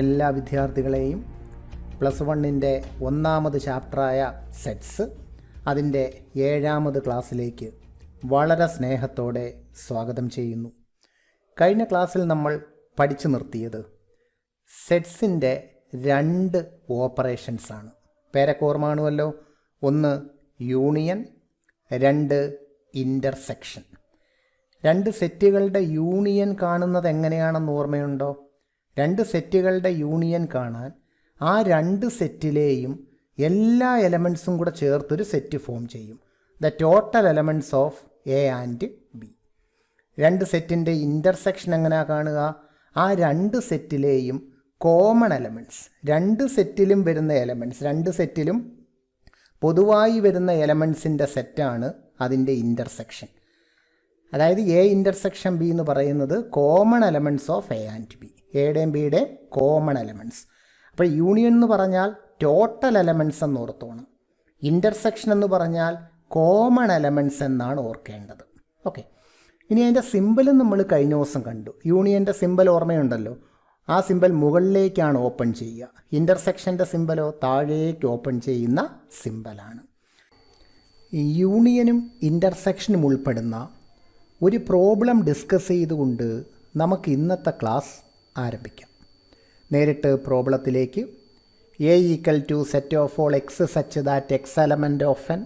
എല്ലാ വിദ്യാർത്ഥികളെയും പ്ലസ് വണ്ണിൻ്റെ ഒന്നാമത് ചാപ്റ്ററായ സെറ്റ്സ് അതിൻ്റെ 7ാമത് ക്ലാസ്സിലേക്ക് വളരെ സ്നേഹത്തോടെ സ്വാഗതം ചെയ്യുന്നു. കഴിഞ്ഞ ക്ലാസ്സിൽ നമ്മൾ പഠിച്ചു നിർത്തിയത് സെറ്റ്സിൻ്റെ 2 ഓപ്പറേഷൻസാണ്. പേരൊക്കെ ഓർമ്മ കാണുമല്ലോ. 1 യൂണിയൻ, 2 ഇൻ്റർസെക്ഷൻ. 2 സെറ്റുകളുടെ യൂണിയൻ കാണുന്നത് എങ്ങനെയാണെന്ന് ഓർമ്മയുണ്ടോ? 2 സെറ്റുകളുടെ യൂണിയൻ കാണാൻ ആ 2 സെറ്റിലെയും എല്ലാ എലമെൻസും കൂടെ ചേർത്തൊരു സെറ്റ് ഫോം ചെയ്യും. The total elements of A and B. 2 സെറ്റിൻ്റെ ഇൻ്റർസെക്ഷൻ എങ്ങനെയാണ് കാണുക? ആ 2 സെറ്റിലെയും കോമൺ എലമെൻറ്റ്സ്, 2 സെറ്റിലും വരുന്ന എലമെൻറ്റ്സ്, 2 സെറ്റിലും പൊതുവായി വരുന്ന എലമെൻറ്റ്സിൻ്റെ സെറ്റാണ് അതിൻ്റെ ഇൻ്റർസെക്ഷൻ. അതായത് എ ഇൻ്റർസെക്ഷൻ ബി എന്ന് പറയുന്നത് common elements of A and B, എയുടെയും ബിയുടെയും കോമൺ എലമെൻറ്റ്സ്. അപ്പോൾ യൂണിയൻ എന്ന് പറഞ്ഞാൽ ടോട്ടൽ എലമെൻറ്റ്സ് എന്ന് ഓർത്തോണം. ഇൻ്റർസെക്ഷൻ എന്ന് പറഞ്ഞാൽ കോമൺ എലമെൻറ്റ്സ് എന്നാണ് ഓർക്കേണ്ടത്. ഓക്കെ, ഇനി അതിൻ്റെ സിമ്പലും നമ്മൾ കഴിഞ്ഞ ദിവസം കണ്ടു. യൂണിയൻ്റെ സിമ്പൽ ഓർമ്മയുണ്ടല്ലോ. ആ സിമ്പൽ മുകളിലേക്കാണ് ഓപ്പൺ ചെയ്യുക. ഇൻ്റർസെക്ഷൻ്റെ സിമ്പലോ താഴേക്ക് ഓപ്പൺ ചെയ്യുന്ന സിമ്പലാണ്. യൂണിയനും ഇൻ്റർസെക്ഷനും ഉൾപ്പെടുന്ന ഒരു പ്രോബ്ലം ഡിസ്കസ് ചെയ്തുകൊണ്ട് നമുക്ക് ഇന്നത്തെ ക്ലാസ് ആരംഭിക്കാം. നേരിട്ട് പ്രോബ്ലത്തിലേക്ക്. A equal to set of all x such that x element of N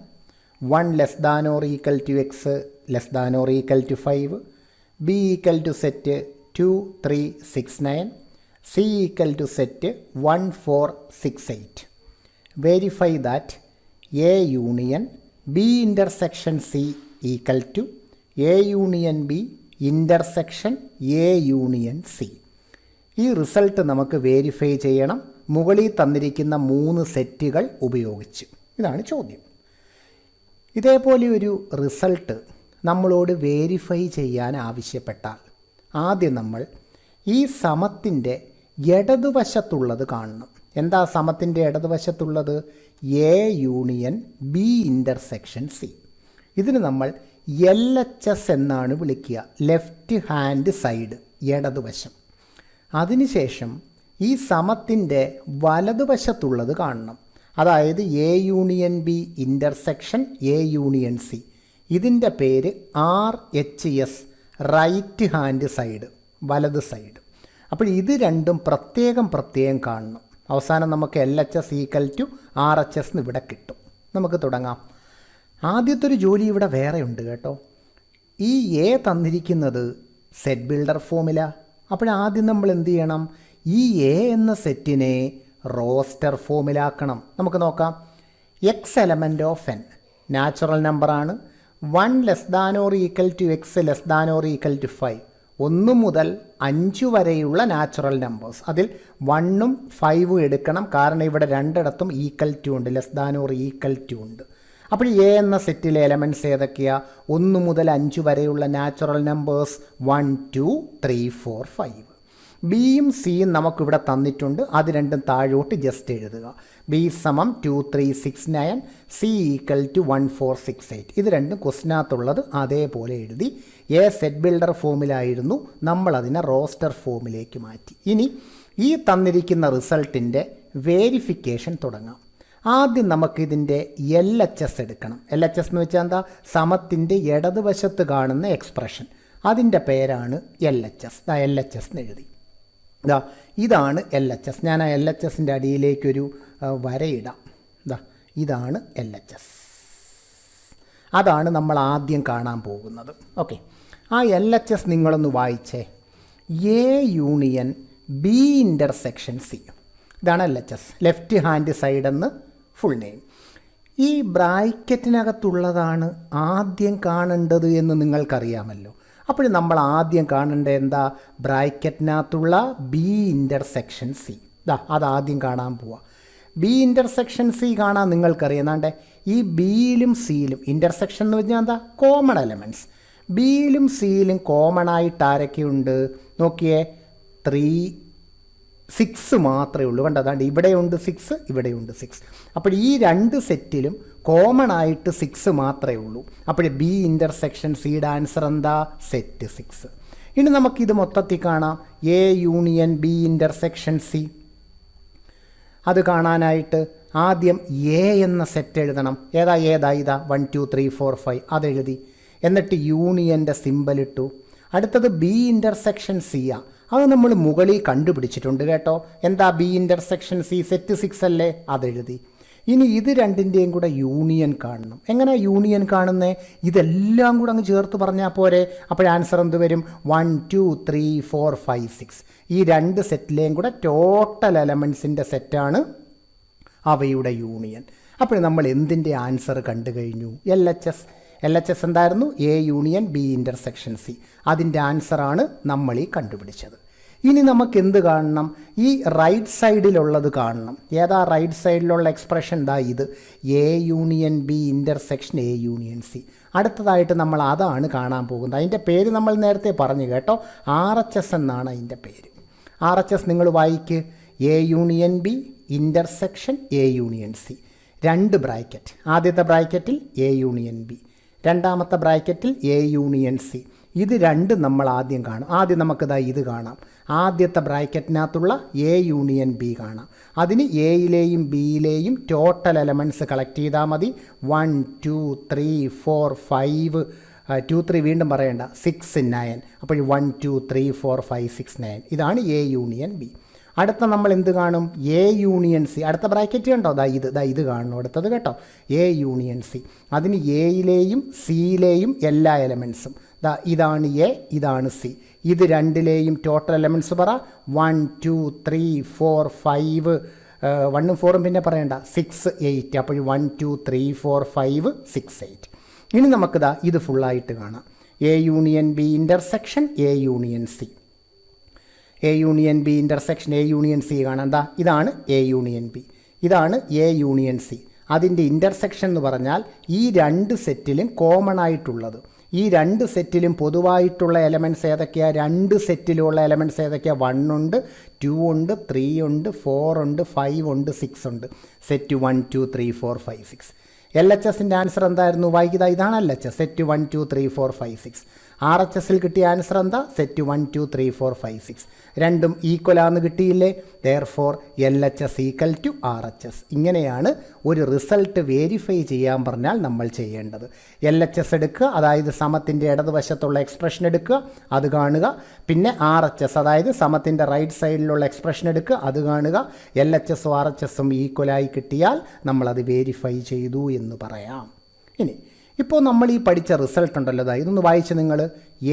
1 less than or equal to x less than or equal to 5, B equal to set 2, 3, 6, 9, C equal to set 1, 4, 6, 8. Verify that A union B intersection C equal to A union B intersection A union C. ഈ result നമുക്ക് verify ചെയ്യണം മുകളിൽ തന്നിരിക്കുന്ന 3 സെറ്റുകൾ ഉപയോഗിച്ച്. ഇതാണ് ചോദ്യം. ഇതേപോലെ ഒരു റിസൾട്ട് നമ്മളോട് വെരിഫൈ ചെയ്യാൻ ആവശ്യപ്പെട്ടാൽ ആദ്യം നമ്മൾ ഈ സമത്തിൻ്റെ ഇടതുവശത്തുള്ളത് കാണണം. എന്താ സമത്തിൻ്റെ ഇടതുവശത്തുള്ളത്? A union B intersection C. ഇതിന് നമ്മൾ LHS എന്നാണ് വിളിക്കുക. ലെഫ്റ്റ് ഹാൻഡ് സൈഡ്, ഇടതുവശം. അതിനുശേഷം ഈ സമത്തിൻ്റെ വലതുവശത്തുള്ളത് കാണണം. അതായത് A union B intersection A union C. ഇതിൻ്റെ പേര് RHS, റൈറ്റ് ഹാൻഡ് സൈഡ്, വലത് സൈഡ്. അപ്പോൾ ഇത് രണ്ടും പ്രത്യേകം കാണണം. അവസാനം നമുക്ക് LHS ഈക്വൽ ടു RHS എന്ന് ഇവിടെ കിട്ടും. നമുക്ക് തുടങ്ങാം. ആദ്യത്തെ ഒരു ജോലി ഇവിടെ വേറെ ഉണ്ട് കേട്ടോ. ഈ എ തന്നിരിക്കുന്നത് സെറ്റ് ബിൽഡർ ഫോമില. അപ്പോഴാദ്യം നമ്മൾ എന്ത് ചെയ്യണം? ഈ എ എന്ന സെറ്റിനെ റോസ്റ്റർ ഫോമിലാക്കണം. നമുക്ക് നോക്കാം. X element of N natural നമ്പറാണ്. 1 less than or equal to x less than or equal to 5. 1 മുതൽ 5 വരെയുള്ള നാച്ചുറൽ നമ്പേഴ്സ്. അതിൽ 1ഉം 5ഉം എടുക്കണം. കാരണം ഇവിടെ രണ്ടിടത്തും ഈക്വൽ ടു ഉണ്ട്, less than or equal to ഉണ്ട്. അപ്പോൾ എ എന്ന സെറ്റിലെ എലമെൻറ്റ്സ് ഏതൊക്കെയാണ്? 1 മുതൽ 5 വരെയുള്ള നാച്ചുറൽ നമ്പേഴ്സ് 1, 2, 3, 4, 5. ബിയും സിയും നമുക്കിവിടെ തന്നിട്ടുണ്ട്. അത് രണ്ടും താഴോട്ട് ജസ്റ്റ് എഴുതുക. ബി സമം 2, 3, 6, 9, സി ഈക്വൽ ടു 1, 4, 6, 8. ഇത് രണ്ടും ക്വസ്റ്റിനകത്തുള്ളത് അതേപോലെ എഴുതി. എ സെറ്റ് ബിൽഡർ ഫോമിലായിരുന്നു, നമ്മളതിനെ റോസ്റ്റർ ഫോമിലേക്ക് മാറ്റി. ഇനി ഈ തന്നിരിക്കുന്ന റിസൾട്ടിൻ്റെ വേരിഫിക്കേഷൻ തുടങ്ങാം. ആദ്യം നമുക്കിതിൻ്റെ LHS എടുക്കണം. LHS എന്ന് വെച്ചാൽ എന്താ? സമത്തിൻ്റെ ഇടതുവശത്ത് കാണുന്ന എക്സ്പ്രഷൻ. അതിൻ്റെ പേരാണ് LHS. LHS എന്ന് എഴുതി. ഇതാണ് LHS. ഞാൻ ആ LHSൻ്റെ അടിയിലേക്കൊരു വരയിടാം. ഇതാണ് LHS. അതാണ് നമ്മൾ ആദ്യം കാണാൻ പോകുന്നത്. ഓക്കെ, ആ LHS നിങ്ങളൊന്ന് വായിച്ചേ. A union B intersection C. ഇതാണ് LHS. ലെഫ്റ്റ് ഹാൻഡ് സൈഡ് എന്ന് ഫുൾ നെയിം. ഈ ബ്രാക്കറ്റിനകത്തുള്ളതാണ് ആദ്യം കാണേണ്ടത് എന്ന് നിങ്ങൾക്കറിയാമല്ലോ. അപ്പോൾ നമ്മൾ ആദ്യം കാണേണ്ടത് എന്താ? ബ്രാക്കറ്റിനകത്തുള്ള ബി ഇൻ്റർസെക്ഷൻ സി. അതാദ്യം കാണാൻ പോവാം. ബി ഇൻ്റർസെക്ഷൻ സി കാണാൻ നിങ്ങൾക്കറിയാം. എന്താണ്ട് ഈ ബിയിലും സിയിലും ഇൻ്റർസെക്ഷൻ എന്ന് വെച്ചാൽ എന്താ? Common elements. ബിയിലും സിയിലും കോമൺ ആയിട്ട് ആരൊക്കെയുണ്ട് നോക്കിയേ? 3, 6 മാത്രമേ ഉള്ളൂ. കണ്ടോ? അതാണ്ട് ഇവിടെയുണ്ട് 6, ഇവിടെയുണ്ട് 6. അപ്പോൾ ഈ 2 സെറ്റിലും കോമൺ ആയിട്ട് 6 മാത്രമേ ഉള്ളൂ. അപ്പോൾ ബി ഇൻ്റർസെക്ഷൻ സിയുടെ ആൻസർ എന്താ? സെറ്റ് 6. ഇനി നമുക്കിത് മൊത്തത്തിൽ കാണാം. A union B intersection C. അത് കാണാനായിട്ട് ആദ്യം എ എന്ന സെറ്റ് എഴുതണം. ഏതാ ഇതാ 1 2 3 4 5 അതെഴുതി. എന്നിട്ട് യൂണിയൻ്റെ സിമ്പൽ ഇട്ടു. അടുത്തത് ബി ഇൻ്റർസെക്ഷൻ സി ആ, അത് നമ്മൾ മുകളിൽ കണ്ടുപിടിച്ചിട്ടുണ്ട് കേട്ടോ. എന്താ ബി ഇൻ്റർസെക്ഷൻ സി? സെറ്റ് 6 അല്ലേ, അതെഴുതി. ഇനി ഇത് രണ്ടിൻ്റെയും കൂടെ യൂണിയൻ കാണണം. എങ്ങനെ യൂണിയൻ കാണുന്നേ? ഇതെല്ലാം കൂടെ അങ്ങ് ചേർത്ത് പറഞ്ഞാൽ പോരെ. അപ്പോൾ ആൻസർ എന്ത് വരും? 1 2 3 4 5 6. ഈ രണ്ട് സെറ്റിലെയും കൂടെ ടോട്ടൽ എലമെൻസിൻ്റെ സെറ്റാണ് അവയുടെ യൂണിയൻ. അപ്പോൾ നമ്മൾ എന്തിൻ്റെ ആൻസർ കണ്ടു കഴിഞ്ഞു? എൽ എച്ച് എസ് എന്തായിരുന്നു? A union B intersection C. അതിൻ്റെ ആൻസറാണ് നമ്മൾ ഈ കണ്ടുപിടിച്ചത്. ഇനി നമുക്ക് എന്ത് കാണണം? ഈ റൈറ്റ് സൈഡിലുള്ളത് കാണണം. ഏതാ റൈറ്റ് സൈഡിലുള്ള എക്സ്പ്രഷൻ? ഇത് A union B intersection A union C. അടുത്തതായിട്ട് നമ്മൾ അതാണ് കാണാൻ പോകുന്നത്. അതിൻ്റെ പേര് നമ്മൾ നേരത്തെ പറഞ്ഞു കേട്ടോ, RHS എന്നാണ് അതിൻ്റെ പേര്. RHS നിങ്ങൾ വായിക്ക്. A union B intersection A union C. 2 bracket. ആദ്യത്തെ ബ്രാക്കറ്റിൽ എ യൂണിയൻ ബി, രണ്ടാമത്തെ ബ്രാക്കറ്റിൽ എ യൂണിയൻ സി. ഇത് രണ്ടും നമ്മൾ ആദ്യം കാണും. ആദ്യം നമുക്കിതാ ഇത് കാണാം. ആദ്യത്തെ ബ്രാക്കറ്റിനകത്തുള്ള എ യൂണിയൻ ബി കാണാം. അതിന് എയിലെയും ബിയിലെയും ടോട്ടൽ എലമെൻറ്റ്സ് കളക്ട് ചെയ്താൽ മതി. 1 2 3 4 5 2 3 വീണ്ടും പറയണ്ട, 6 9. അപ്പോൾ 1 2 3 4 5 6 9. ഇതാണ് എ യൂണിയൻ ബി. അടുത്ത നമ്മൾ എന്ത് കാണും? A union C. അടുത്ത ബ്രാക്കറ്റ് കണ്ടോ, ഇത് കാണണം അടുത്തത് കേട്ടോ, എ യൂണിയൻ സി. അതിന് എയിലെയും സിയിലെയും എല്ലാ എലമെൻസും ഇതാണ് എ, ഇതാണ് സി. ഇത് രണ്ടിലെയും ടോട്ടൽ എലമെൻറ്റ്സ് പറ. 1 2 3 4 5 1ഉം 4ഉം പിന്നെ പറയണ്ട, 6 8. അപ്പോൾ 1 2 3 4 5 6 8. ഇനി നമുക്കിതാ ഇത് ഫുള്ളായിട്ട് കാണാം. A union B intersection A union C. A union B intersection A union C കാണാം. ഇതാണ് എ യൂണിയൻ ബി, ഇതാണ് എ യൂണിയൻ സി. അതിൻ്റെ ഇൻ്റർസെക്ഷൻ എന്ന് പറഞ്ഞാൽ ഈ രണ്ട് സെറ്റിലും കോമൺ ആയിട്ടുള്ളത്, ഈ രണ്ട് സെറ്റിലും പൊതുവായിട്ടുള്ള എലമെൻറ്റ്സ് ഏതൊക്കെയാണ്? രണ്ട് സെറ്റിലുള്ള എലമെൻറ്റ്സ് ഏതൊക്കെയാണ്? 1 ഉണ്ട്, 2 ഉണ്ട്, 3 ഉണ്ട്, 4 ഉണ്ട്, 5 ഉണ്ട്, 6 ഉണ്ട്. സെറ്റ് 1 2 3 4 5 6. LHSൻ്റെ ആൻസർ എന്തായിരുന്നു? വായിക്കുക, ഇതാണ് LHS. സെറ്റ് 1 2 3 4 5 6. RHSൽ കിട്ടിയ ആൻസർ എന്താ? സെറ്റ് 1 2 3 4 5 6. രണ്ടും ഈക്വലാന്ന് കിട്ടിയില്ലേ? Therefore LHS equal to RHS. ഇങ്ങനെയാണ് ഒരു റിസൾട്ട് വേരിഫൈ ചെയ്യാൻ പറഞ്ഞാൽ നമ്മൾ ചെയ്യേണ്ടത്. LHS എടുക്കുക, അതായത് സമത്തിൻ്റെ ഇടതുവശത്തുള്ള എക്സ്പ്രഷൻ എടുക്കുക, അത് കാണുക. പിന്നെ RHS, അതായത് സമത്തിൻ്റെ റൈറ്റ് സൈഡിലുള്ള എക്സ്പ്രഷൻ എടുക്കുക, അത് കാണുക. LHSഉം RHSഉം ഈക്വലായി കിട്ടിയാൽ നമ്മളത് വേരിഫൈ ചെയ്തു എന്ന് പറയാം. ഇനി ഇപ്പോൾ നമ്മൾ ഈ പഠിച്ച റിസൾട്ട് ഉണ്ടല്ലോ, ഇതൊന്ന് വായിച്ച് നിങ്ങൾ.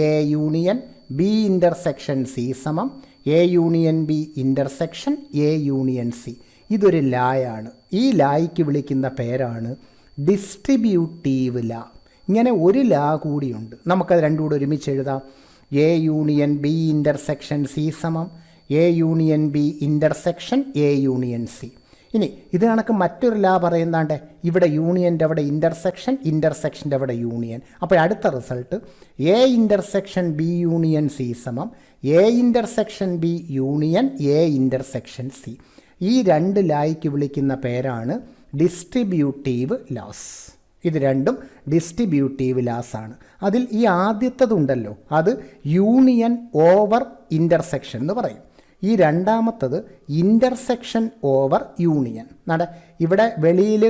A union B intersection C സമം A union B intersection A union C. ഇതൊരു ലായാണ്. ഈ ലായ്ക്ക് വിളിക്കുന്ന പേരാണ് ഡിസ്ട്രിബ്യൂട്ടീവ് ലാ. ഇങ്ങനെ ഒരു ലാ കൂടിയുണ്ട്, നമുക്കത് രണ്ടും കൂടി ഒരുമിച്ച് എഴുതാം. A union B intersection C സമം A union B intersection A union C. ഇനി ഇത് കണക്ക് മറ്റൊരു ലാ പറയുന്നാണ്ട്, ഇവിടെ യൂണിയൻ്റെ അവിടെ ഇൻ്റർസെക്ഷൻ, ഇൻ്റർസെക്ഷൻ്റെ അവിടെ യൂണിയൻ. അപ്പോൾ അടുത്ത result A intersection B union C സമം A intersection B union A intersection C. ഈ രണ്ട് ലായ്ക്ക് വിളിക്കുന്ന പേരാണ് ഡിസ്ട്രിബ്യൂട്ടീവ് ലാസ്. ഇത് രണ്ടും ഡിസ്ട്രിബ്യൂട്ടീവ് ലാസ് ആണ്. അതിൽ ഈ ആദ്യത്തതുണ്ടല്ലോ, അത് യൂണിയൻ ഓവർ ഇൻ്റർസെക്ഷൻ എന്ന് പറയും. ഈ രണ്ടാമത്തത് ഇൻ്റർസെക്ഷൻ ഓവർ യൂണിയൻ. ഇവിടെ വെളിയിൽ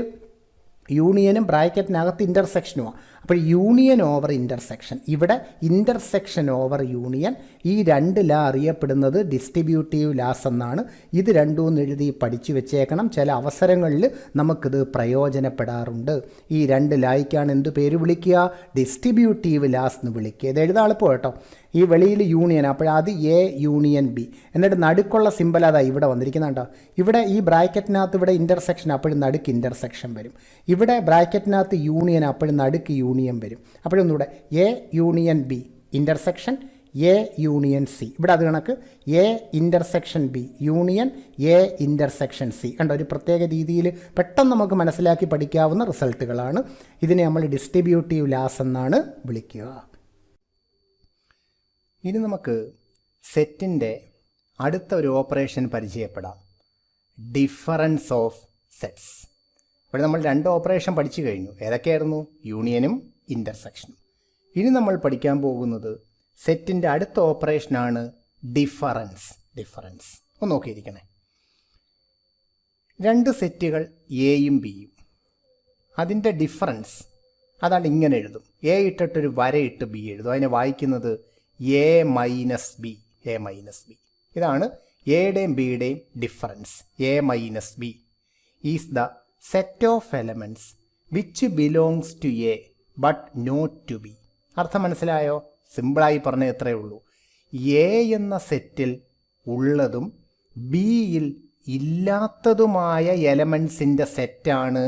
യൂണിയനും ബ്രാക്കറ്റിനകത്ത് ഇൻ്റർസെക്ഷനുമാണ്. അപ്പോൾ യൂണിയൻ ഓവർ ഇൻ്റർസെക്ഷൻ, ഇവിടെ ഇൻ്റർസെക്ഷൻ ഓവർ യൂണിയൻ. ഈ രണ്ട് ലാ അറിയപ്പെടുന്നത് ഡിസ്ട്രിബ്യൂട്ടീവ് ലാസ് എന്നാണ്. ഇത് രണ്ടും എഴുതി പഠിച്ചു വെച്ചേക്കണം. ചില അവസരങ്ങളിൽ നമുക്കിത് പ്രയോജനപ്പെടാറുണ്ട്. ഈ രണ്ട് ലായ്ക്കാണ് എന്ത് പേര് വിളിക്കുക? ഡിസ്ട്രിബ്യൂട്ടീവ് ലാസ് എന്ന് വിളിക്കുക. ഇത് എഴുതാൻ എളുപ്പം കേട്ടോ. ഈ വെളിയിൽ യൂണിയൻ, അത് എ യൂണിയൻ ബി. എന്നിട്ട് നടുക്കുള്ള സിമ്പൽ ഇവിടെ വന്നിരിക്കുന്നുണ്ടോ? ഇവിടെ ഈ ബ്രാക്കറ്റിനകത്ത് ഇവിടെ ഇൻ്റർസെക്ഷൻ, അപ്പോഴും നടുക്ക് ഇൻ്റർസെക്ഷൻ വരും. ഇവിടെ ബ്രാക്കറ്റിനകത്ത് യൂണിയൻ, അപ്പോഴും നടുക്ക് യൂണിയൻ വരും. അപ്പോഴൊന്നുകൂടെ A union B intersection A union C. ഇവിടെ അത് കണക്ക് A intersection B union A intersection C. കണ്ടോ, ഒരു പ്രത്യേക രീതിയിൽ പെട്ടെന്ന് നമുക്ക് മനസ്സിലാക്കി പഠിക്കാവുന്ന റിസൾട്ടുകളാണ്. ഇതിനെ നമ്മൾ ഡിസ്ട്രിബ്യൂട്ടീവ് ലാസ് എന്നാണ് വിളിക്കുക. ഇനി നമുക്ക് സെറ്റിൻ്റെ അടുത്ത ഒരു ഓപ്പറേഷൻ പരിചയപ്പെടാം, ഡിഫറൻസ് ഓഫ് സെറ്റ്സ്. ഇവിടെ നമ്മൾ 2 ഓപ്പറേഷൻ പഠിച്ചു കഴിഞ്ഞു. ഏതൊക്കെയായിരുന്നു? യൂണിയനും ഇൻ്റർസെക്ഷനും. ഇനി നമ്മൾ പഠിക്കാൻ പോകുന്നത് സെറ്റിൻ്റെ അടുത്ത ഓപ്പറേഷനാണ് ഡിഫറൻസ്. ഒന്ന് നോക്കിയിരിക്കണേ. രണ്ട് സെറ്റുകൾ എയും ബിയും, അതിൻ്റെ ഡിഫറൻസ് അതാണ് ഇങ്ങനെ എഴുതും. എ ഇട്ടിട്ടൊരു വരയിട്ട് ബി എഴുതും. അതിനെ വായിക്കുന്നത് എ മൈനസ് ബി. ഇതാണ് എയുടെയും ബിയുടെയും difference. A minus B is the set of elements which belongs to A but not to B. അർത്ഥം മനസ്സിലായോ? സിമ്പിളായി പറഞ്ഞ എത്രയേ ഉള്ളൂ. എ എന്ന സെറ്റിൽ ഉള്ളതും ബിയിൽ ഇല്ലാത്തതുമായ എലമെൻസിൻ്റെ സെറ്റാണ്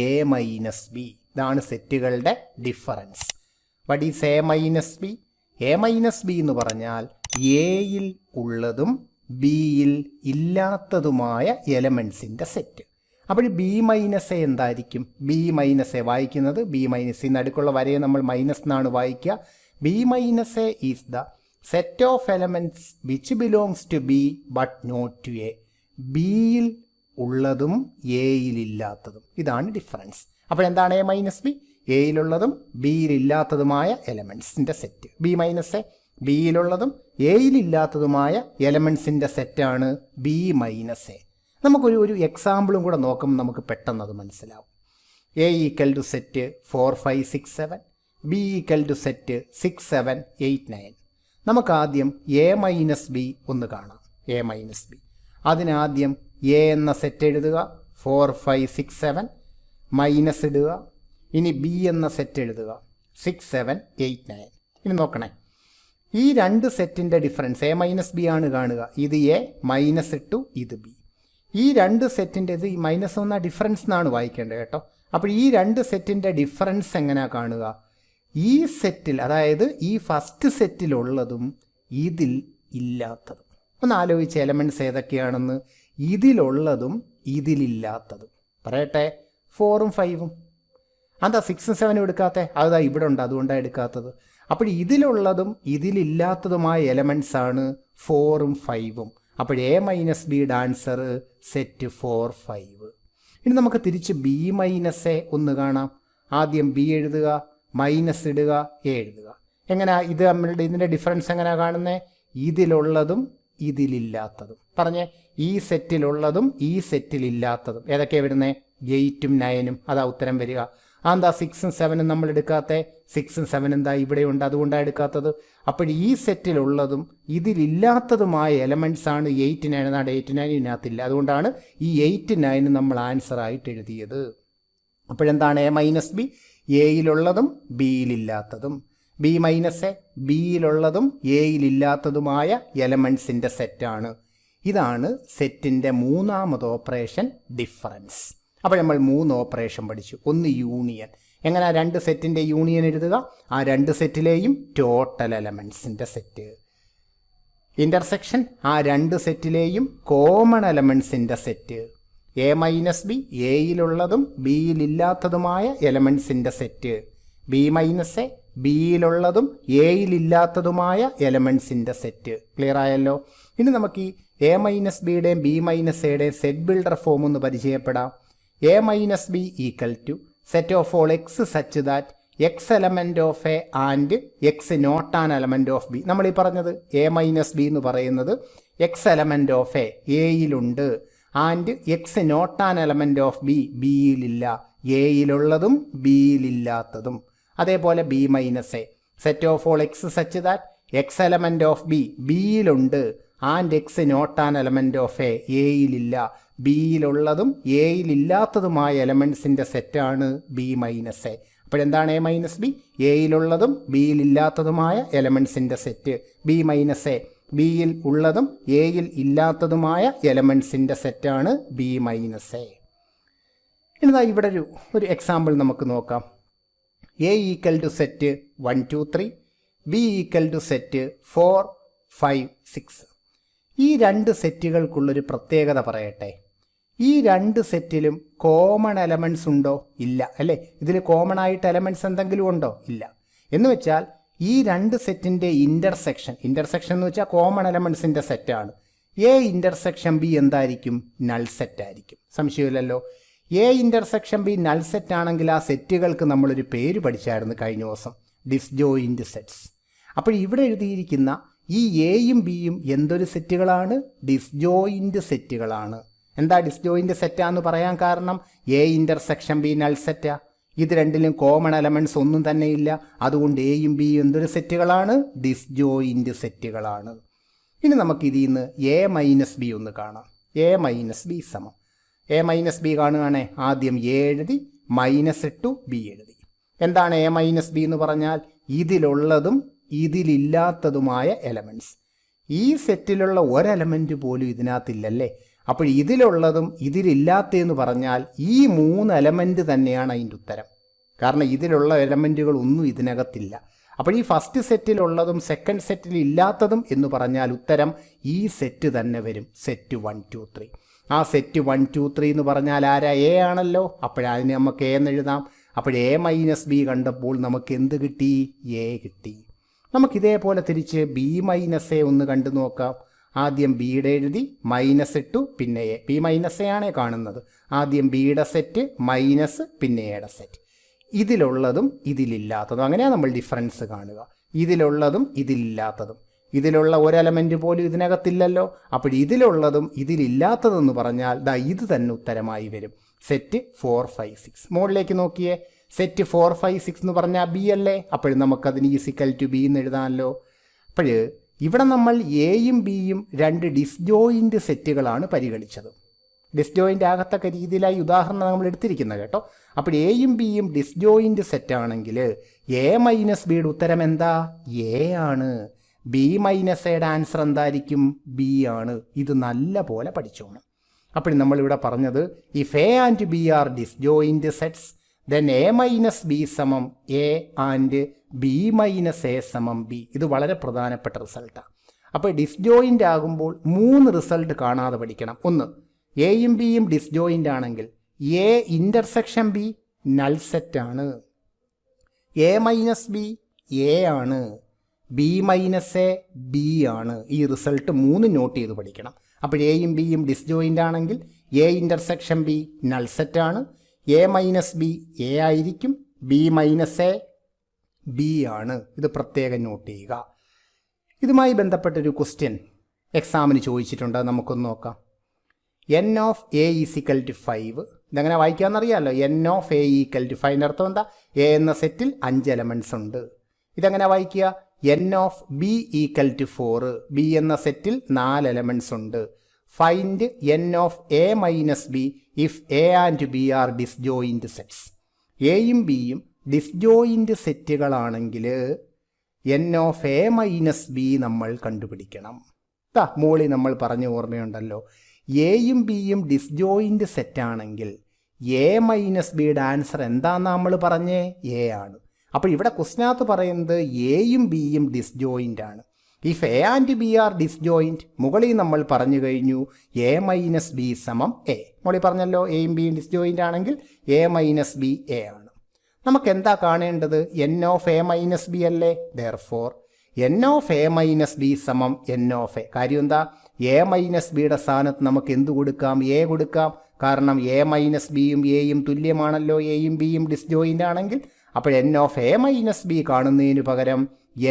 എ മൈനസ് ബി. ഇതാണ് സെറ്റുകളുടെ difference. What is A minus B? A minus B എന്ന് പറഞ്ഞാൽ എയിൽ ഉള്ളതും ബിയിൽ ഇല്ലാത്തതുമായ എലമെൻസിൻ്റെ സെറ്റ്. അപ്പോൾ ബി മൈനസ് എ എന്തായിരിക്കും? ബി മൈനസ് എ വായിക്കുന്നത് ബി മൈനസ്, ഈ നടുക്കുള്ള വരയെ നമ്മൾ മൈനസ് എന്നാണ് വായിക്കുക. B minus A is the set of elements which belongs to B but not to A. ബിയിൽ ഉള്ളതും എയിലില്ലാത്തതും, ഇതാണ് ഡിഫറൻസ്. അപ്പോൾ എന്താണ് എ മൈനസ് ബി? എയിലുള്ളതും ബിയിലില്ലാത്തതുമായ എലമെൻറ്റ്സിൻ്റെ സെറ്റ്. ബി മൈനസ് എ ബിയിലുള്ളതും എയിലില്ലാത്തതുമായ എലമെൻറ്റ്സിൻ്റെ സെറ്റാണ് ബി മൈനസ് എ. നമുക്കൊരു എക്സാമ്പിളും കൂടെ നോക്കുമ്പോൾ നമുക്ക് പെട്ടെന്ന് അത് മനസ്സിലാവും. A equal to set 4 5 6 7, B equal to set 6 7 8 9. നമുക്കാദ്യം എ മൈനസ് ബി ഒന്ന് കാണാം. എ മൈനസ് ബി, അതിനാദ്യം എ എന്ന സെറ്റ് എഴുതുക. 4 5 6 7 മൈനസ് ഇടുക. ഇനി ബി എന്ന സെറ്റ് എഴുതുക. 6 7 8 9. ഇനി നോക്കണേ, ഈ രണ്ട് സെറ്റിൻ്റെ ഡിഫറൻസ് എ മൈനസ് ബി ആണ് കാണുക. ഇത് എ മൈനസ് ഇട്ടു, ഇത് ബി. ഈ രണ്ട് സെറ്റിൻ്റെ ഇത് മൈനസ് എന്ന ഡിഫറൻസ് എന്നാണ് വായിക്കേണ്ടത് കേട്ടോ. അപ്പോൾ ഈ രണ്ട് സെറ്റിൻ്റെ ഡിഫറൻസ് എങ്ങനെയാണ് കാണുക? ഈ സെറ്റിൽ, അതായത് ഈ ഫസ്റ്റ് സെറ്റിലുള്ളതും ഇതിൽ ഇല്ലാത്തതും. ഒന്ന് ആലോചിച്ച് എലമെൻറ്റ്സ് ഏതൊക്കെയാണെന്ന്. ഇതിലുള്ളതും ഇതിലില്ലാത്തതും. പറയട്ടെ, 4ഉം 5ഉം. എന്താ 6ഉം 7ഉം എടുക്കാത്തത്? അതാ ഇവിടെ ഉണ്ട്, അതുകൊണ്ടാണ് എടുക്കാത്തത്. അപ്പോൾ ഇതിലുള്ളതും ഇതിലില്ലാത്തതുമായ എലമെൻറ്റ്സ് ആണ് 4ഉം 5ഉം. അപ്പോൾ എ മൈനസ് ബിയുടെ ആൻസർ സെറ്റ് 4 5. ഇനി നമുക്ക് തിരിച്ച് ബി മൈനസ് എ ഒന്ന് കാണാം. ആദ്യം ബി എഴുതുക, മൈനസ് ഇടുക, എ എഴുതുക. എങ്ങനെയാ ഇത് നമ്മളുടെ ഇതിൻ്റെ ഡിഫറൻസ് എങ്ങനെയാണ് കാണുന്നത്? ഇതിലുള്ളതും ഇതിലില്ലാത്തതും. പറഞ്ഞേ, ഈ സെറ്റിലുള്ളതും ഈ സെറ്റിലില്ലാത്തതും ഏതൊക്കെയാണ് വരുന്നത്? 8ഉം 9ഉം. അതാ ഉത്തരം വരിക. എന്താ 6ഉം 7ഉം നമ്മൾ എടുക്കാത്ത? 6ഉം 7ഉം എന്താ ഇവിടെയുണ്ട്, അതുകൊണ്ടാണ് എടുക്കാത്തത്. അപ്പോൾ ഈ സെറ്റിലുള്ളതും ഇതിലില്ലാത്തതുമായ എലമെൻറ്റ്സ് ആണ് 8 9. എന്നാണ് 8 9 ഇതിനകത്തില്ല, അതുകൊണ്ടാണ് ഈ 8 9 നമ്മൾ ആൻസർ ആയിട്ട് എഴുതിയത്. അപ്പോഴെന്താണ് എ മൈനസ് ബി? എയിലുള്ളതും ബിയിലില്ലാത്തതും. ബി മൈനസ് എ ബിയിലുള്ളതും എയിലില്ലാത്തതുമായ എലമെൻറ്റ്സിൻ്റെ സെറ്റാണ്. ഇതാണ് സെറ്റിൻ്റെ മൂന്നാമത് ഓപ്പറേഷൻ, ഡിഫറൻസ്. അപ്പോൾ നമ്മൾ 3 ഓപ്പറേഷൻ പഠിച്ചു. ഒന്ന് യൂണിയൻ. എങ്ങനെ രണ്ട് സെറ്റിൻ്റെ യൂണിയൻ എഴുതുക? ആ രണ്ട് സെറ്റിലെയും ടോട്ടൽ എലമെൻറ്റ്സിൻ്റെ സെറ്റ്. ഇൻ്റർസെക്ഷൻ, ആ രണ്ട് സെറ്റിലെയും കോമൺ എലമെൻറ്റ്സിൻ്റെ സെറ്റ്. എ മൈനസ് ബി എയിലുള്ളതും ബിയിലില്ലാത്തതുമായ എലമെൻറ്റ്സിൻ്റെ സെറ്റ്. ബി മൈനസ് എ ബിയിലുള്ളതും എയിലില്ലാത്തതുമായ എലമെൻറ്റ്സിൻ്റെ സെറ്റ്. ക്ലിയർ ആയല്ലോ? ഇനി നമുക്ക് ഈ എ മൈനസ് ബിയുടെയും ബി മൈനസ് എയുടെയും സെറ്റ് ബിൽഡർ ഫോം ഒന്ന് പരിചയപ്പെടാം. A minus B equal to set of all x such that x element of A and x not an element of B. നമ്മൾ ഈ പറഞ്ഞത് എ മൈനസ് ബി എന്ന് പറയുന്നത് x element of A എയിലുണ്ട്, and x not an element of B ബിയിലില്ല. എയിലുള്ളതും ബിയിലില്ലാത്തതും. അതേപോലെ B minus A set of all x such that x element of B ബിയിലുണ്ട്, and x not an element of A എയിലില്ല. ബിയിലുള്ളതും എയിലില്ലാത്തതുമായ എലമെൻറ്റ്സിൻ്റെ സെറ്റാണ് ബി മൈനസ് എ. അപ്പോഴെന്താണ് എ മൈനസ് ബി? എയിലുള്ളതും ബിയിലില്ലാത്തതുമായ എലമെൻറ്റ്സിൻ്റെ സെറ്റ്. ബി മൈനസ് എ ബിയിൽ ഉള്ളതും എയിൽ ഇല്ലാത്തതുമായ എലമെൻറ്റ്സിൻ്റെ സെറ്റാണ് ബി മൈനസ് എ. ഇനിതാ ഇവിടെ ഒരു എക്സാമ്പിൾ നമുക്ക് നോക്കാം. A equal to set 1 2 3, B equal to set 4 5 6. ഈ രണ്ട് സെറ്റുകൾക്കുള്ളൊരു പ്രത്യേകത പറയട്ടെ. ഈ രണ്ട് സെറ്റിലും കോമൺ എലമെൻറ്റ്സ് ഉണ്ടോ? ഇല്ല, അല്ലേ? ഇതിൽ കോമൺ ആയിട്ട് എലമെൻറ്റ്സ് എന്തെങ്കിലും ഉണ്ടോ? ഇല്ല. എന്ന് വെച്ചാൽ ഈ രണ്ട് സെറ്റിൻ്റെ ഇൻ്റർസെക്ഷൻ എന്ന് വെച്ചാൽ കോമൺ എലമെൻറ്റ്സിൻ്റെ സെറ്റാണ്. എ ഇൻ്റർസെക്ഷൻ ബി എന്തായിരിക്കും? നൾ സെറ്റ് ആയിരിക്കും. സംശയമില്ലല്ലോ. A intersection B null set ആണെങ്കിൽ ആ സെറ്റുകൾക്ക് നമ്മളൊരു പേര് പഠിച്ചായിരുന്നു കഴിഞ്ഞ ദിവസം, ഡിസ്ജോയിൻറ്റ് സെറ്റ്സ്. അപ്പോൾ ഇവിടെ എഴുതിയിരിക്കുന്ന ഈ എയും ബിയും എന്തൊരു സെറ്റുകളാണ്? ഡിസ്ജോയിൻറ്റ് സെറ്റുകളാണ്. എന്താ ഡിസ്ജോയിൻ്റ് സെറ്റാന്ന് പറയാൻ കാരണം എ ഇൻ്റർസെക്ഷൻ ബി നൾ സെറ്റാ. ഇത് രണ്ടിലും കോമൺ എലമെൻറ്റ്സ് ഒന്നും തന്നെ ഇല്ല. അതുകൊണ്ട് എയും ബിയും എന്തൊരു സെറ്റുകളാണ്? ഡിസ്ജോയിൻ്റ് സെറ്റുകളാണ്. ഇനി നമുക്ക് ഇതിൽ നിന്ന് എ മൈനസ് ബി ഒന്ന് കാണാം. എ മൈനസ് ബി സമം എ മൈനസ് ബി കാണുകയാണെ ആദ്യം എ എഴുതി മൈനസ് ഇട്ടു ബി എഴുതി. എന്താണ് എ മൈനസ് ബി എന്ന് പറഞ്ഞാൽ? ഇതിലുള്ളതും ഇതിലില്ലാത്തതുമായ എലമെൻറ്റ്സ്. ഈ സെറ്റിലുള്ള ഒരെലമെൻറ്റ് പോലും ഇതിനകത്തില്ലല്ലേ. അപ്പോൾ ഇതിലുള്ളതും ഇതിലില്ലാത്തതെന്ന് പറഞ്ഞാൽ ഈ 3 എലമെൻറ്റ് തന്നെയാണ് അതിൻ്റെ ഉത്തരം. കാരണം ഇതിലുള്ള എലമെൻറ്റുകളൊന്നും ഇതിനകത്തില്ല. അപ്പോൾ ഈ ഫസ്റ്റ് സെറ്റിലുള്ളതും സെക്കൻഡ് സെറ്റിൽ ഇല്ലാത്തതും എന്ന് പറഞ്ഞാൽ ഉത്തരം ഈ സെറ്റ് തന്നെ വരും. സെറ്റ് 1 2 3. ആ സെറ്റ് 1 2 3 എന്ന് പറഞ്ഞാൽ ആരാ? എ ആണല്ലോ. അപ്പോഴതിന് നമുക്ക് എ എന്ന് എഴുതാം. അപ്പോൾ എ മൈനസ് ബി കണ്ടപ്പോൾ നമുക്ക് എന്ത് കിട്ടി? എ കിട്ടി. നമുക്കിതേപോലെ തിരിച്ച് ബി മൈനസ് എ ഒന്ന് കണ്ടു നോക്കാം. ആദ്യം ബിയുടെ എഴുതി മൈനസ് ഇട്ടു പിന്നെ എ. ബി മൈനസ് എ ആണേ കാണുന്നത്. ആദ്യം ബിയുടെ സെറ്റ് മൈനസ് പിന്നെ എയുടെ സെറ്റ്. ഇതിലുള്ളതും ഇതിലില്ലാത്തതും, അങ്ങനെയാണ് നമ്മൾ ഡിഫറൻസ് കാണുക. ഇതിലുള്ളതും ഇതിലില്ലാത്തതും. ഇതിലുള്ള ഒരു എലമെൻറ്റ് പോലും ഇതിനകത്തില്ലല്ലോ. അപ്പോൾ ഇതിലുള്ളതും ഇതിലില്ലാത്തതെന്ന് പറഞ്ഞാൽ ദാ ഇത് തന്നെ ഉത്തരമായി വരും. സെറ്റ് 4 5 6. മുകളിലേക്ക് നോക്കിയേ. സെറ്റ് 4 5 6 എന്ന് പറഞ്ഞാൽ ബി അല്ലേ. അപ്പോഴും നമുക്കതിന് ഈസിക്കൽ ടു ബി എന്ന് എഴുതാമല്ലോ. അപ്പോൾ ഇവിടെ നമ്മൾ എയും ബിയും 2 ഡിസ്ജോയിൻ്റ് സെറ്റുകളാണ് പരിഗണിച്ചത്. ഡിസ്ജോയിൻ്റ് ആകത്തക്ക രീതിയിലായി ഉദാഹരണം നമ്മൾ എടുത്തിരിക്കുന്നത് കേട്ടോ. അപ്പോൾ എയും ബിയും ഡിസ്ജോയിൻ്റ് സെറ്റാണെങ്കിൽ എ മൈനസ് ബിയുടെ ഉത്തരം എന്താ? എ ആണ്. ബി മൈനസ് എയുടെ ആൻസർ എന്തായിരിക്കും? ബി ആണ്. ഇത് നല്ല പോലെ പഠിച്ചോണം. അപ്പോൾ നമ്മളിവിടെ പറഞ്ഞത് if A and B are disjoint sets then A minus B സമം A and B minus A സമം ബി. ഇത് വളരെ പ്രധാനപ്പെട്ട റിസൾട്ടാണ്. അപ്പോൾ ഡിസ്ജോയിൻ്റ് ആകുമ്പോൾ 3 റിസൾട്ട് കാണാതെ പഠിക്കണം. ഒന്ന്, എയും ബിയും ഡിസ്ജോയിൻ്റ് ആണെങ്കിൽ എ ഇൻ്റർസെക്ഷൻ ബി നൾ സെറ്റാണ്. എ മൈനസ് ബി എ ആണ്. ബി മൈനസ് എ ബി ആണ്. ഈ റിസൾട്ട് 3 നോട്ട് ചെയ്ത് പഠിക്കണം. അപ്പോൾ എയും ബിയും ഡിസ്ജോയിൻ്റ് ആണെങ്കിൽ എ ഇൻ്റർസെക്ഷൻ ബി നൾ സെറ്റാണ്. എ മൈനസ് ബി എ ആയിരിക്കും. ബി മൈനസ് എ ബി ആണ്. ഇത് പ്രത്യേകം നോട്ട് ചെയ്യുക. ഇതുമായി ബന്ധപ്പെട്ടൊരു ക്വസ്റ്റ്യൻ എക്സാമിന് ചോദിച്ചിട്ടുണ്ട്. നമുക്കൊന്ന് നോക്കാം. N of A is equal to 5. ഇതെങ്ങനെ വായിക്കാമെന്നറിയാമല്ലോ. N of A equal to 5 അർത്ഥം എന്താ? എ എന്ന സെറ്റിൽ 5 എലമെൻറ്റ്സ് ഉണ്ട്. ഇതെങ്ങനെ വായിക്കുക? N of B equal to 4. B എന്ന സെറ്റിൽ 4 എലമെൻറ്റ്സ് ഉണ്ട്. Find n of A minus B if A and B are disjoint sets. എയും ബിയും ഡിസ്ജോയിൻ്റ് സെറ്റുകളാണെങ്കിൽ n of A minus B നമ്മൾ കണ്ടുപിടിക്കണം. മോളി നമ്മൾ പറഞ്ഞ ഓർമ്മയുണ്ടല്ലോ. എയും ബിയും ഡിസ്ജോയിൻ്റ് സെറ്റാണെങ്കിൽ എ മൈനസ് ബിയുടെ ആൻസർ എന്താണെന്ന് നമ്മൾ പറഞ്ഞേ? എ ആണ്. അപ്പോൾ ഇവിടെ ക്വസ്റ്റിനകത്ത് പറയുന്നത് എയും ബിയും ഡിസ്ജോയിൻ്റ് ആണ്. If A and B R disjoint, മുകളിൽ നമ്മൾ പറഞ്ഞു കഴിഞ്ഞു എ മൈനസ് ബി സമം എ. മുകളിൽ പറഞ്ഞല്ലോ എയും ബിയും ഡിസ്ജോയിൻ്റ് ആണെങ്കിൽ എ മൈനസ് ബി എ ആണ്. നമുക്ക് എന്താ കാണേണ്ടത്? N of A minus B അല്ലേ. Therefore n of A minus B സമം എൻ ഓഫ് എ. കാര്യം എന്താ? എ മൈനസ് ബിയുടെ സ്ഥാനത്ത് നമുക്ക് എന്ത് കൊടുക്കാം? എ കൊടുക്കാം. കാരണം എ മൈനസ് ബിയും എയും തുല്യമാണല്ലോ. എയും ബിയും ഡിസ്ജോയിൻ്റ് ആണെങ്കിൽ. അപ്പോൾ N of A minus B കാണുന്നതിന് പകരം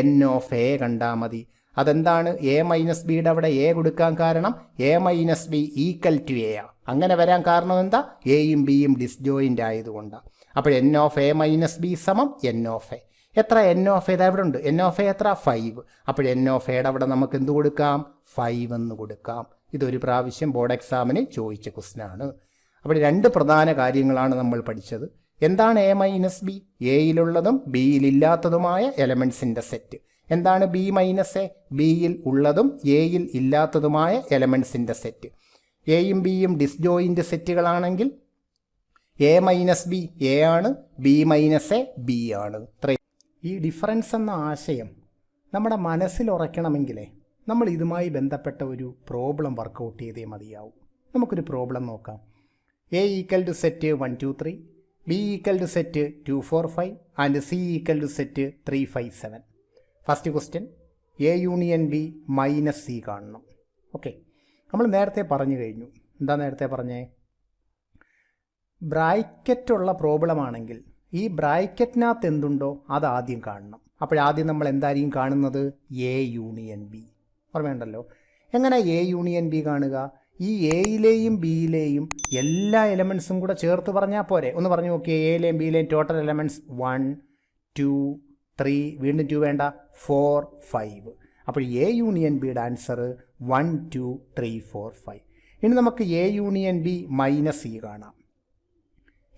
എൻ ഓഫ് എ കണ്ടാൽ മതി. അതെന്താണ്? എ മൈനസ് ബിയുടെ അവിടെ എ കൊടുക്കാൻ കാരണം A minus B equal to A ആണ്. അങ്ങനെ വരാൻ കാരണം എന്താ? എയും ബിയും ഡിസ്ജോയിൻ്റ് ആയതുകൊണ്ടാണ്. അപ്പോൾ N of A minus B സമം എൻ ഓഫ് എ. എത്ര? എൻ ഓഫ് എ എവിടെ ഉണ്ട്? എൻ ഓഫ് എ എത്ര? 5. അപ്പോൾ എൻ ഓഫ് എയുടെ അവിടെ നമുക്ക് എന്ത് കൊടുക്കാം? 5 എന്ന് കൊടുക്കാം. ഇതൊരു പ്രാവശ്യം ബോർഡ് എക്സാമിന് ചോദിച്ച ക്വസ്റ്റ്യനാണ്. അപ്പോൾ 2 പ്രധാന കാര്യങ്ങളാണ് നമ്മൾ പഠിച്ചത്. എന്താണ് എ മൈനസ് ബി? എയിലുള്ളതും ബിയിലില്ലാത്തതുമായ എലമെൻസിൻ്റെ സെറ്റ്. എന്താണ് ബി മൈനസ് എ? ബിയിൽ ഉള്ളതും എയിൽ ഇല്ലാത്തതുമായ എലമെൻസിൻ്റെ സെറ്റ്. എയും ബിയും ഡിസ്ജോയിൻ്റ് സെറ്റുകളാണെങ്കിൽ എ മൈനസ് ബി എ ആണ്. ബി മൈനസ് എ ബി ആണ്. ഈ ഡിഫറൻസ് എന്ന ആശയം നമ്മുടെ മനസ്സിൽ ഉറയ്ക്കണമെങ്കിലേ നമ്മൾ ഇതുമായി ബന്ധപ്പെട്ട ഒരു പ്രോബ്ലം വർക്കൗട്ട് ചെയ്തേ മതിയാവും. നമുക്കൊരു പ്രോബ്ലം നോക്കാം. A equal to set 1 2 3, B equal to set 2 4 5 and C equal to set 3 5 7. First question, A union B minus C കാണണം. ഓക്കെ, നമ്മൾ നേരത്തെ പറഞ്ഞു കഴിഞ്ഞു. എന്താ നേരത്തെ പറഞ്ഞേ? ബ്രാക്കറ്റുള്ള പ്രോബ്ലം ആണെങ്കിൽ ഈ ബ്രാക്കറ്റിനകത്ത് എന്തുണ്ടോ അത് ആദ്യം കാണണം. അപ്പോഴാദ്യം നമ്മൾ എന്തായിരിക്കും കാണുന്നത്? A union B. ഓർമ്മയുണ്ടല്ലോ. എങ്ങനെ എ യൂണിയൻ ബി കാണുക? ഈ എയിലെയും ബിയിലെയും എല്ലാ എലമെൻസും കൂടെ ചേർത്ത് പറഞ്ഞാൽ പോരെ? ഒന്ന് പറഞ്ഞു നോക്കിയേ. എയിലെയും ബിയിലെയും ടോട്ടൽ എലമെൻറ്റ്സ് 1 2 3, വീണ്ടും 2 വേണ്ട, 4 5. അപ്പോൾ എ യൂണിയൻ ബിയുടെ ആൻസർ 1 2 3 4 5. ഇനി നമുക്ക് A union B minus E കാണാം.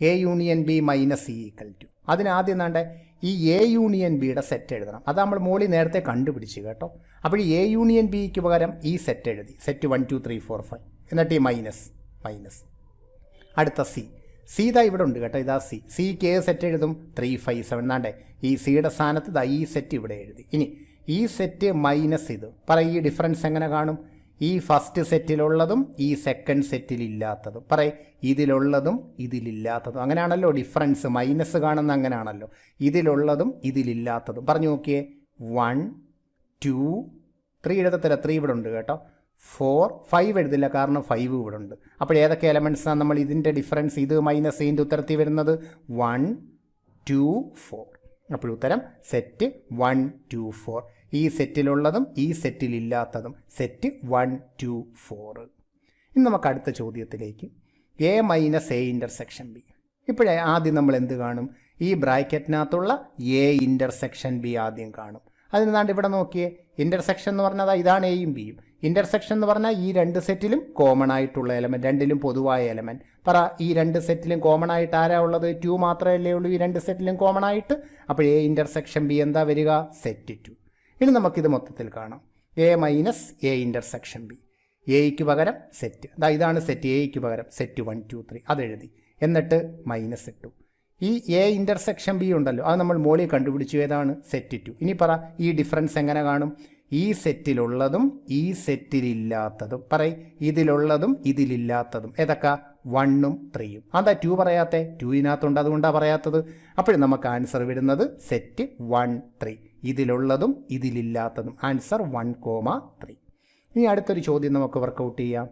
A union B minus E equal to, അതിനാദ്യം എന്താണ്ട് ഈ എ യൂണിയൻ ബിയുടെ സെറ്റ് എഴുതണം. അത് നമ്മൾ മോളി നേരത്തെ കണ്ടുപിടിച്ച് കേട്ടോ. അപ്പോൾ ഈ എ യൂണിയൻ ബിക്ക് പകരം ഈ സെറ്റ് എഴുതി, സെറ്റ് 1 2 3 4 5. എന്നിട്ട് ഈ മൈനസ് അടുത്ത സി ഇതാ ഇവിടെ ഉണ്ട് കേട്ടോ, ഇതാ സിക്ക് ഏത് സെറ്റ് എഴുതും? 3 5 7. എന്നാണ്ടേ ഈ സിയുടെ സ്ഥാനത്ത് ഇതാ ഈ സെറ്റ് ഇവിടെ എഴുതി. ഇനി ഈ സെറ്റ് മൈനസ് ഇത്, ഈ ഡിഫറൻസ് എങ്ങനെ കാണും? ഈ ഫസ്റ്റ് സെറ്റിലുള്ളതും ഈ സെക്കൻഡ് സെറ്റിലില്ലാത്തതും, ഇതിലുള്ളതും ഇതിലില്ലാത്തതും. അങ്ങനെയാണല്ലോ ഡിഫറൻസ്, മൈനസ് കാണുന്ന അങ്ങനെയാണല്ലോ. ഇതിലുള്ളതും ഇതിലില്ലാത്തതും പറഞ്ഞു നോക്കിയേ. 1 2 3 എഴുതത്തില്ല, 3 ഇവിടെ ഉണ്ട് കേട്ടോ. 4 5 എഴുതില്ല, കാരണം 5 ഇവിടെ ഉണ്ട്. അപ്പോൾ ഏതൊക്കെ എലമെൻറ്റ്സാണ് നമ്മൾ ഇതിൻ്റെ ഡിഫറൻസ്, ഇത് മൈനസ് ഇതിൻ്റെ ഉത്തരത്തിൽ വരുന്നത്? 1 2 4. അപ്പോൾ ഉത്തരം സെറ്റ് 1 2 4. ഈ സെറ്റിലുള്ളതും ഈ സെറ്റിലില്ലാത്തതും സെറ്റ് 1 2 4. ഇനി നമുക്ക് അടുത്ത ചോദ്യത്തിലേക്ക്. A minus A intersection B. ഇപ്പോഴേ ആദ്യം നമ്മൾ എന്ത് കാണും? ഈ ബ്രാക്കറ്റിനകത്തുള്ള എ ഇൻ്റർസെക്ഷൻ ബി ആദ്യം കാണും. അതിനാണ്ട് ഇവിടെ നോക്കിയേ, ഇൻ്റർസെക്ഷൻ എന്ന് പറഞ്ഞാൽ ഇതാണ് എയും ബിയും. ഇൻ്റർസെക്ഷൻ എന്ന് പറഞ്ഞാൽ ഈ രണ്ട് സെറ്റിലും കോമൺ ആയിട്ടുള്ള എലമെൻറ്റ്, രണ്ടിലും പൊതുവായ എലമെൻറ്റ്. ഈ രണ്ട് സെറ്റിലും കോമൺ ആയിട്ട് ആരാ ഉള്ളത്? 2 മാത്രമല്ലേ ഉള്ളൂ ഈ രണ്ട് സെറ്റിലും കോമൺ ആയിട്ട്. അപ്പോൾ എ ഇൻ്റർസെക്ഷൻ ബി എന്താ വരിക? സെറ്റ് 2. ഇനി നമുക്കിത് മൊത്തത്തിൽ കാണാം. A minus A intersection B. എയ്ക്ക് പകരം സെറ്റ്, ഇതാണ് സെറ്റ്. എയ്ക്ക് പകരം സെറ്റ് 1 2 3 അതെഴുതി, എന്നിട്ട് മൈനസ് ഇട്ടു. ഈ എ ഇൻ്റർസെക്ഷൻ ബി ഉണ്ടല്ലോ, അത് നമ്മൾ മോളിൽ കണ്ടുപിടിച്ചു, ഏതാണ്? സെറ്റ് 2. ഇനി ഈ ഡിഫറൻസ് എങ്ങനെ കാണും? ഈ സെറ്റിലുള്ളതും ഈ സെറ്റിലില്ലാത്തതും, ഇതിലുള്ളതും ഇതിലില്ലാത്തതും ഏതൊക്കെ? 1ഉം 3ഉം. അതാ 2 പറയാത്തേ? 2 അതുകൊണ്ടാണ് പറയാത്തത്. അപ്പോഴും നമുക്ക് ആൻസർ വരുന്നത് സെറ്റ് 1 3. ഇതിലുള്ളതും ഇതിലില്ലാത്തതും, ആൻസർ 1 3. ഇനി അടുത്തൊരു ചോദ്യം നമുക്ക് വർക്കൗട്ട് ചെയ്യാം.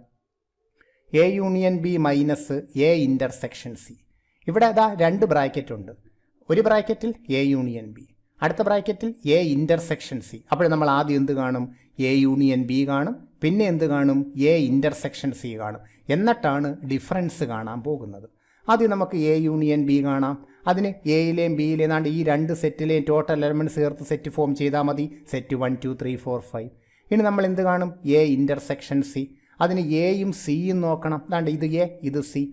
A union B minus A intersection C. ഇവിടെ അതാ 2 ബ്രാക്കറ്റ് ഉണ്ട്. ഒരു ബ്രാക്കറ്റിൽ എ യൂണിയൻ ബി, അടുത്ത ബ്രാക്കറ്റിൽ എ ഇൻ്റർസെക്ഷൻ സി. അപ്പോൾ നമ്മൾ ആദ്യം എന്ത് കാണും? എ യൂണിയൻ ബി കാണും, പിന്നെ എന്ത് കാണും? എ ഇൻ്റർസെക്ഷൻ സി കാണും. എന്നിട്ടാണ് ഡിഫറൻസ് കാണാൻ പോകുന്നത്. ആദ്യം നമുക്ക് എ യൂണിയൻ ബി കാണാം. അതിന് എയിലെയും ബിയിലെയും ഈ രണ്ട് സെറ്റിലെയും ടോട്ടൽ എലമെൻറ്റ്സ് ചേർത്ത് സെറ്റ് ഫോം ചെയ്താൽ മതി, സെറ്റ് 1 2 3 4 5. ഇനി നമ്മൾ എന്ത് കാണും? A intersection C. അതിന് എയും സിയും നോക്കണം. ഇത് എ, ഇത് സി.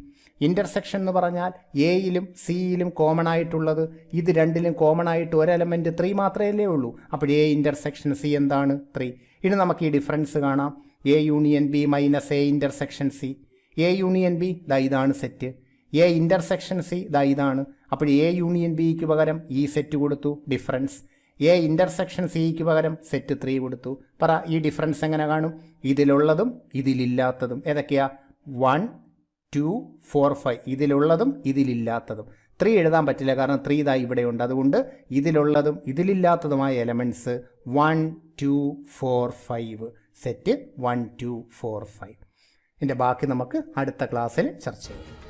ഇൻ്റർസെക്ഷൻ എന്ന് പറഞ്ഞാൽ എയിലും സിയിലും കോമൺ ആയിട്ടുള്ളത്, ഇത് രണ്ടിലും കോമൺ ആയിട്ട് ഒരു എലമെൻറ്റ് 3 മാത്രമേ ഉള്ളൂ. അപ്പോൾ എ ഇൻ്റർസെക്ഷൻ സി എന്താണ്? 3. ഇനി നമുക്ക് ഈ ഡിഫറൻസ് കാണാം. A union B minus A intersection C. A union B ഇതാണ് സെറ്റ്, എ ഇൻ്റർസെക്ഷൻ സി ഇതാണ്. അപ്പോൾ എ യൂണിയൻ ബിക്ക് പകരം ഈ സെറ്റ് കൊടുത്തു, ഡിഫറൻസ്. എ ഇൻ്റർസെക്ഷൻ സിക്ക് പകരം സെറ്റ് 3 കൊടുത്തു. ഈ ഡിഫറൻസ് എങ്ങനെ കാണും? ഇതിലുള്ളതും ഇതിലില്ലാത്തതും ഏതൊക്കെയാ? 1 2 4 5. ഇതിലുള്ളതും ഇതിലില്ലാത്തതും. 3 എഴുതാൻ പറ്റില്ല, കാരണം 3 ഇവിടെയുണ്ട്. അതുകൊണ്ട് ഇതിലുള്ളതും ഇതിലില്ലാത്തതുമായ എലമെൻറ്റ്സ് 1 2 4 5, സെറ്റ് 1 2 4 5. ഇതിൻ്റെ ബാക്കി നമുക്ക് അടുത്ത ക്ലാസ്സിൽ ചർച്ച ചെയ്യാം.